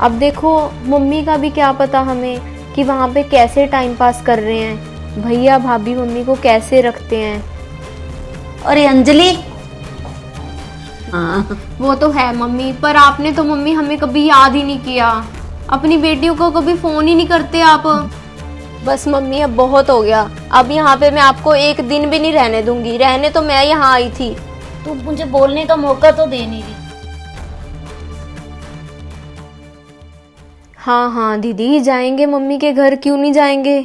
अब देखो मम्मी का भी क्या पता हमें कि वहाँ पे कैसे टाइम पास कर रहे हैं, भैया भाभी मम्मी को कैसे रखते हैं। अरे अंजलि। हाँ। वो तो है मम्मी, पर आपने तो मम्मी हमें कभी याद ही नहीं किया। अपनी बेटियों को कभी फोन ही नहीं करते आप। बस मम्मी अब बहुत हो गया। अब यहाँ पे मैं आपको एक दिन भी नहीं रहने दूंगी। रहने तो मैं यहाँ आई थी। तू मुझे बोलने का मौका तो दे नहीं रही। हाँ हाँ दीदी, जाएंगे मम्मी के घर, क्यों नहीं जाएंगे।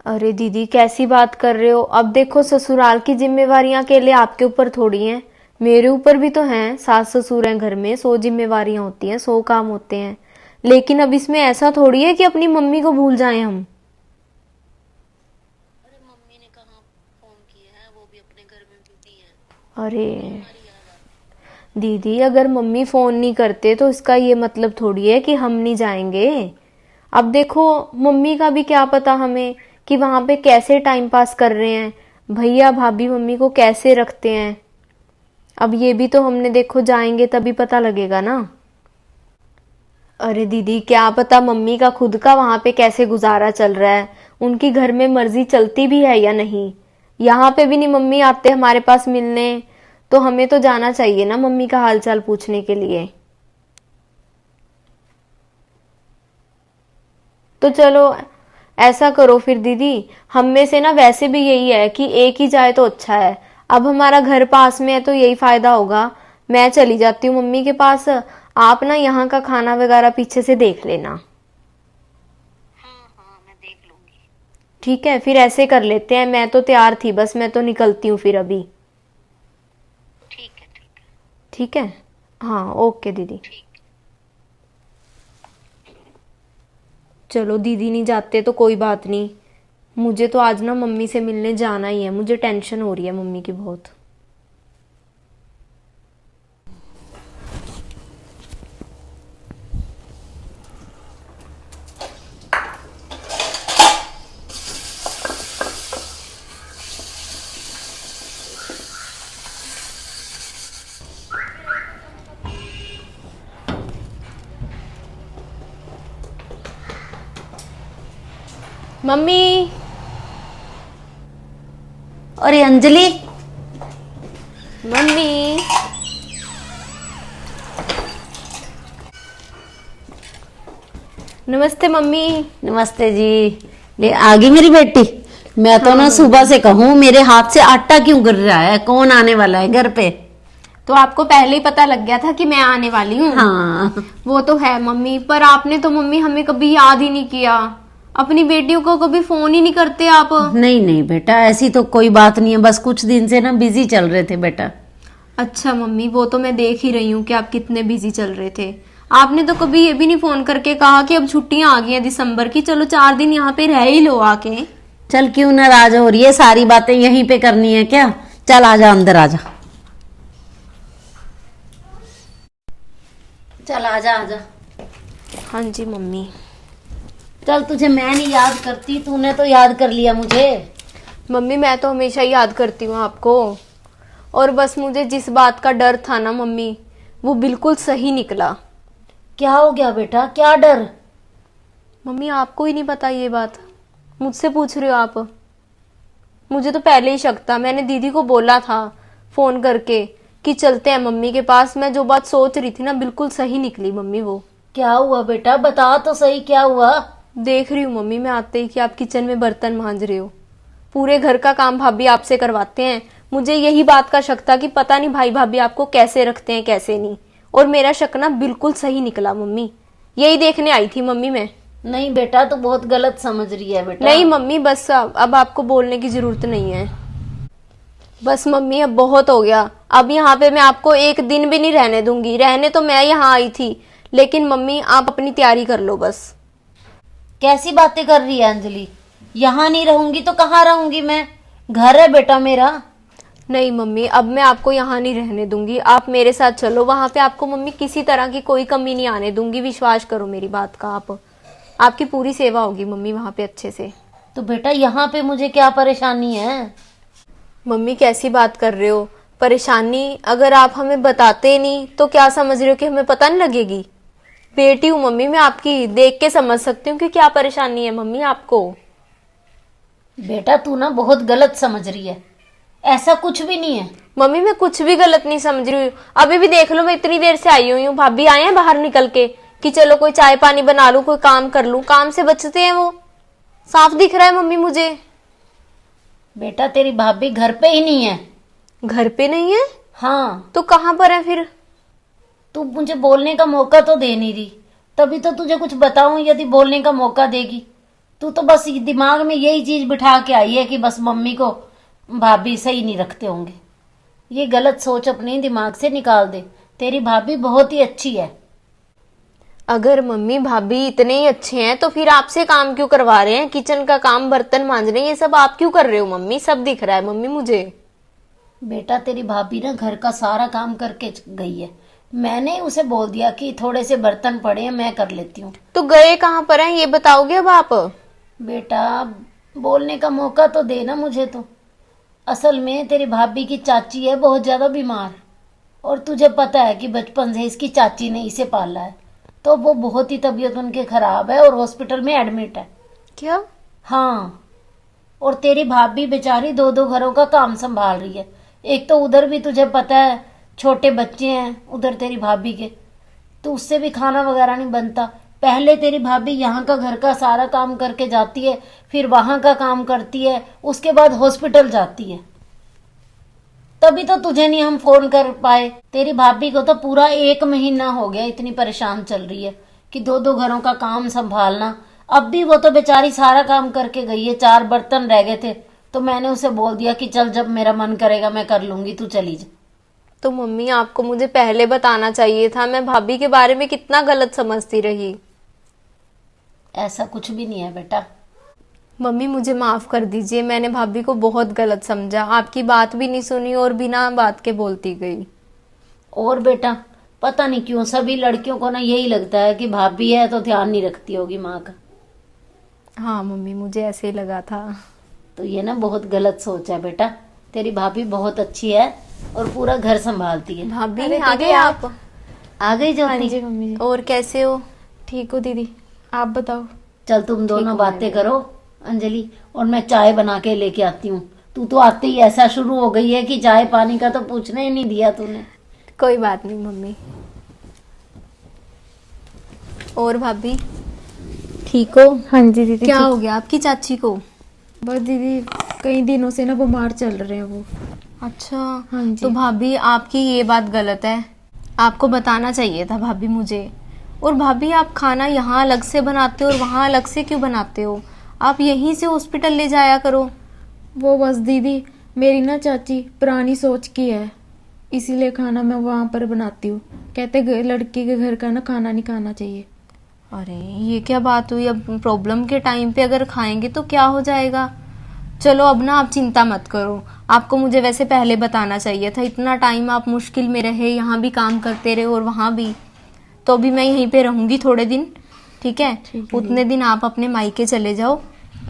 अरे दीदी कैसी बात कर रहे हो। अब देखो ससुराल की जिम्मेवारियां अकेले आपके ऊपर थोड़ी हैं, मेरे ऊपर भी तो हैं। सास ससुर हैं घर में, 100 जिम्मेवारियां होती हैं, 100 काम होते हैं। लेकिन अब इसमें ऐसा थोड़ी है कि अपनी मम्मी को भूल जाएं हम। अरे मम्मी ने कहाँ फोन किया है, वो भी अपने घर में बिजी हैं। अरे दीदी अगर मम्मी फोन नहीं करते तो इसका ये मतलब थोड़ी है कि हम नहीं जाएंगे। अब देखो मम्मी का भी क्या पता हमें कि वहां पे कैसे टाइम पास कर रहे हैं, भैया भाभी मम्मी को कैसे रखते हैं। अब ये भी तो हमने देखो जाएंगे तभी पता लगेगा ना। अरे दीदी क्या पता मम्मी का खुद का वहां पे कैसे गुजारा चल रहा है, उनकी घर में मर्जी चलती भी है या नहीं। यहाँ पे भी नहीं मम्मी आते हमारे पास मिलने, तो हमें तो जाना चाहिए ना मम्मी का हालचाल पूछने के लिए। तो चलो ऐसा करो फिर दीदी, हम में से ना वैसे भी यही है कि एक ही जाए तो अच्छा है। अब हमारा घर पास में है तो यही फायदा होगा। मैं चली जाती हूँ मम्मी के पास, आप ना यहाँ का खाना वगैरह पीछे से देख लेना। हाँ हाँ मैं देख लूंगी। ठीक है फिर ऐसे कर लेते हैं। मैं तो तैयार थी, बस मैं तो निकलती हूँ फिर अभी। ठीक है ठीक है। ठीक है हाँ ओके दीदी। ठीक। चलो दीदी नहीं जाते तो कोई बात नहीं। मुझे तो आज ना मम्मी से मिलने जाना ही है, मुझे टेंशन हो रही है मम्मी की बहुत। मम्मी। अरे अंजलि। मम्मी। नमस्ते मम्मी। नमस्ते जी। ले आ गई मेरी बेटी। मैं तो ना सुबह से कहूँ मेरे हाथ से आटा क्यों गिर रहा है, कौन आने वाला है घर पे। तो आपको पहले ही पता लग गया था कि मैं आने वाली हूँ। हाँ। वो तो है मम्मी, पर आपने तो मम्मी हमें कभी याद ही नहीं किया। अपनी बेटियों को कभी फोन ही नहीं करते आप। नहीं नहीं बेटा, ऐसी तो कोई बात नहीं है, बस कुछ दिन से ना बिजी चल रहे थे बेटा। अच्छा मम्मी, वो तो मैं देख ही रही हूँ कि आप कितने बिजी चल रहे थे। आपने तो कभी ये भी नहीं फोन करके कहा कि अब छुट्टियां आ गई हैं दिसंबर की, चलो 4 दिन यहाँ पे रह ही लो आके। चल क्यों नाराज हो रही है, सारी बातें यहीं पे करनी है क्या। चल आजा अंदर आजा। चल आजा आजा। हाँ जी मम्मी। चल तुझे मैं नहीं याद करती, तूने तो याद कर लिया मुझे। मम्मी मैं तो हमेशा याद करती हूँ आपको, और बस मुझे जिस बात का डर था ना मम्मी, वो बिल्कुल सही निकला। क्या हो गया बेटा, क्या डर। मम्मी आपको ही नहीं पता ये बात, मुझसे पूछ रहे हो आप। मुझे तो पहले ही शक था, मैंने दीदी को बोला था फोन करके कि चलते हैं मम्मी के पास। मैं जो बात सोच रही थी ना बिल्कुल सही निकली मम्मी वो। क्या हुआ बेटा, बता तो सही क्या हुआ। देख रही हूँ मम्मी मैं आते ही कि आप किचन में बर्तन मांज रहे हो। पूरे घर का काम भाभी आपसे करवाते हैं। मुझे यही बात का शक था कि पता नहीं भाई भाभी आपको कैसे रखते हैं कैसे नहीं, और मेरा शक ना बिल्कुल सही निकला मम्मी। यही देखने आई थी मम्मी मैं। नहीं बेटा, तू बहुत गलत समझ रही है बेटा। नहीं मम्मी बस अब आपको बोलने की जरूरत नहीं है। बस मम्मी अब बहुत हो गया। अब यहाँ पे मैं आपको एक दिन भी नहीं रहने दूंगी। रहने तो मैं यहाँ आई थी, लेकिन मम्मी आप अपनी तैयारी कर लो बस। कैसी बातें कर रही है अंजलि, यहाँ नहीं रहूंगी तो कहाँ रहूंगी मैं, घर है बेटा मेरा। नहीं मम्मी अब मैं आपको यहाँ नहीं रहने दूंगी, आप मेरे साथ चलो। वहां पे आपको मम्मी किसी तरह की कोई कमी नहीं आने दूंगी, विश्वास करो मेरी बात का। आपकी पूरी सेवा होगी मम्मी वहां पे अच्छे से। तो बेटा यहाँ पे मुझे क्या परेशानी है। मम्मी कैसी बात कर रहे हो, परेशानी अगर आप हमें बताते नहीं तो क्या समझ रहे हो कि हमें पता नहीं लगेगी? बेटी हूँ मम्मी मैं आपकी, देख के समझ सकती हूँ कि क्या परेशानी है मम्मी आपको। बेटा तू ना बहुत गलत समझ रही है, ऐसा कुछ भी नहीं है। मम्मी मैं कुछ भी गलत नहीं समझ रही हूँ। अभी भी देख लो मैं इतनी देर से आई हुई हूँ, भाभी आए हैं बाहर निकल के कि चलो कोई चाय पानी बना लूं, कोई काम कर लूं। काम से बचते हैं वो, साफ दिख रहा है मम्मी मुझे। बेटा तेरी भाभी घर पे ही नहीं है। घर पे नहीं है? हाँ, तो कहाँ पर है फिर? तू मुझे बोलने का मौका तो दे नहीं रही, तभी तो तुझे कुछ बताऊं यदि बोलने का मौका देगी। तू तो बस दिमाग में यही चीज बिठा के आई है कि बस मम्मी को भाभी सही नहीं रखते होंगे। ये गलत सोच अपने दिमाग से निकाल दे, तेरी भाभी बहुत ही अच्छी है। अगर मम्मी भाभी इतने ही अच्छे हैं तो फिर आपसे काम क्यों करवा रहे हैं? किचन का काम, बर्तन मांजने, ये सब आप क्यों कर रहे हो मम्मी? सब दिख रहा है मम्मी मुझे। बेटा तेरी भाभी ना घर का सारा काम करके गई है, मैंने उसे बोल दिया कि थोड़े से बर्तन पड़े हैं मैं कर लेती हूँ। तो गए कहाँ पर हैं ये बताओगे अब आप? बेटा बोलने का मौका तो देना मुझे। तो असल में तेरी भाभी की चाची है बहुत ज्यादा बीमार, और तुझे पता है कि बचपन से इसकी चाची ने इसे पाला है, तो वो बहुत ही तबीयत उनकी खराब है और हॉस्पिटल में एडमिट है। क्या? हाँ, और तेरी भाभी बेचारी दो दो घरों का काम संभाल रही है। एक तो उधर भी तुझे पता है छोटे बच्चे हैं उधर तेरी भाभी के, तो उससे भी खाना वगैरह नहीं बनता। पहले तेरी भाभी यहाँ का घर का सारा काम करके जाती है, फिर वहां का काम करती है, उसके बाद हॉस्पिटल जाती है। तभी तो तुझे नहीं हम फोन कर पाए। तेरी भाभी को तो पूरा 1 महीना हो गया इतनी परेशान चल रही है कि दो दो घरों का काम संभालना। अब भी वो तो बेचारी सारा काम करके गई है, 4 बर्तन रह गए थे तो मैंने उसे बोल दिया कि चल जब मेरा मन करेगा मैं कर लूंगी, तू चली जा। तो मम्मी आपको मुझे पहले बताना चाहिए था, मैं भाभी के बारे में कितना गलत समझती रही। ऐसा कुछ भी नहीं है बेटा। मम्मी मुझे माफ कर दीजिए, मैंने भाभी को बहुत गलत समझा, आपकी बात भी नहीं सुनी और बिना बात के बोलती गई। और बेटा पता नहीं क्यों सभी लड़कियों को ना यही लगता है कि भाभी है तो ध्यान नहीं रखती होगी माँ का। हाँ मम्मी मुझे ऐसे ही लगा था। तो ये ना बहुत गलत सोच है बेटा, तेरी भाभी बहुत अच्छी है और पूरा घर संभालती है। भाभी आ गए आप? आ गई हाँ ज्योति? जी मम्मी जी। और कैसे हो? ठीक हो दीदी, आप बताओ। चल तुम दोनों हूँ बातें मैं भी। करो अंजलि, और मैं चाय बना के लेके आती हूँ। तू तो आते ही ऐसा शुरू हो गई है कि चाय पानी का तो पूछने ही नहीं दिया तूने। कोई बात नहीं मम्मी। और भाभी ठीक हो? हाँ जी दीदी। क्या ठीक। हो गया आपकी चाची को? बस दीदी कई दिनों से ना बीमार चल रहे हैं वो। अच्छा। हाँ जी। तो भाभी आपकी ये बात गलत है, आपको बताना चाहिए था भाभी मुझे। और भाभी आप खाना यहाँ अलग से बनाते हो और वहाँ अलग से क्यों बनाते हो? आप यहीं से हॉस्पिटल ले जाया करो। वो बस दीदी मेरी ना चाची पुरानी सोच की है, इसीलिए खाना मैं वहाँ पर बनाती हूँ। कहते लड़की के घर का ना खाना नहीं खाना चाहिए। अरे ये क्या बात हुई? अब प्रॉब्लम के टाइम पे अगर खाएंगे तो क्या हो जाएगा? चलो अब ना आप चिंता मत करो, आपको मुझे वैसे पहले बताना चाहिए था। इतना टाइम आप मुश्किल में रहे, यहाँ भी काम करते रहे और वहाँ भी। तो अभी मैं यहीं पे रहूंगी थोड़े दिन, ठीक है? उतने दिन आप अपने मायके चले जाओ,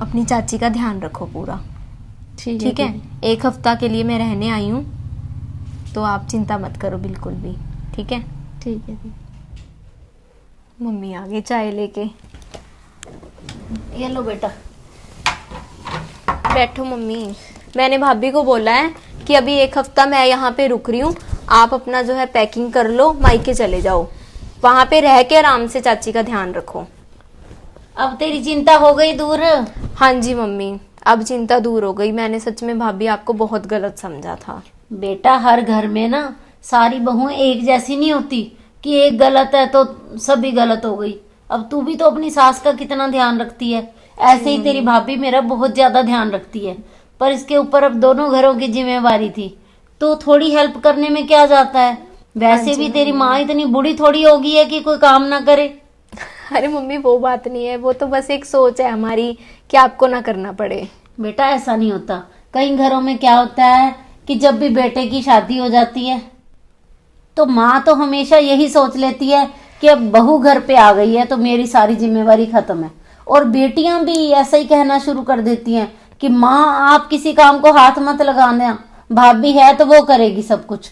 अपनी चाची का ध्यान रखो पूरा, ठीक है? 1 हफ्ता के लिए मैं रहने आई हूँ, तो आप चिंता मत करो बिल्कुल भी, ठीक है? ठीक है दीदी। मम्मी आ गई चाय लेके। ये लो बेटा। बैठो मम्मी। मैंने भाभी को बोला है कि अभी 1 हफ्ता मैं यहाँ पे रुक रही हूँ, आप अपना जो है पैकिंग कर लो, मायके चले जाओ, वहां पे रह के आराम से चाची का ध्यान रखो। अब तेरी चिंता हो गई दूर? हाँ जी मम्मी, अब चिंता दूर हो गई। मैंने सच में भाभी आपको बहुत गलत समझा था। बेटा हर घर में ना सारी बहुएं एक जैसी नहीं होती कि एक गलत है तो सभी गलत हो गई। अब तू भी तो अपनी सास का कितना ध्यान रखती है, ऐसे ही तेरी भाभी मेरा बहुत ज्यादा ध्यान रखती है। पर इसके ऊपर अब दोनों घरों की जिम्मेवारी थी, तो थोड़ी हेल्प करने में क्या जाता है। वैसे भी तेरी माँ इतनी बूढ़ी थोड़ी होगी है कि कोई काम ना करे। अरे मम्मी वो बात नहीं है, वो तो बस एक सोच है हमारी कि आपको ना करना पड़े। बेटा ऐसा नहीं होता। कई घरों में क्या होता है कि जब भी बेटे की शादी हो जाती है तो माँ तो हमेशा यही सोच लेती है कि अब बहू घर पे आ गई है तो मेरी सारी जिम्मेवारी खत्म है। और बेटियां भी ऐसा ही कहना शुरू कर देती हैं कि माँ आप किसी काम को हाथ मत लगाना, भाभी है तो वो करेगी सब कुछ।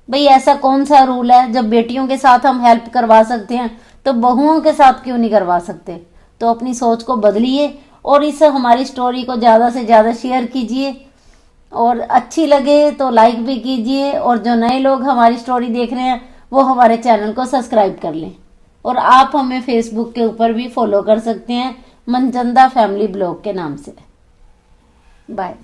भाई ऐसा कौन सा रूल है, जब बेटियों के साथ हम हेल्प करवा सकते हैं तो बहुओं के साथ क्यों नहीं करवा सकते। तो अपनी सोच को बदलिए और इस हमारी स्टोरी को ज़्यादा से ज़्यादा शेयर कीजिए, और अच्छी लगे तो लाइक भी कीजिए, और जो नए लोग हमारी स्टोरी देख रहे हैं वो हमारे चैनल को सब्सक्राइब कर लें। और आप हमें फेसबुक के ऊपर भी फॉलो कर सकते हैं, मनचंदा फैमिली ब्लॉग के नाम से। बाय।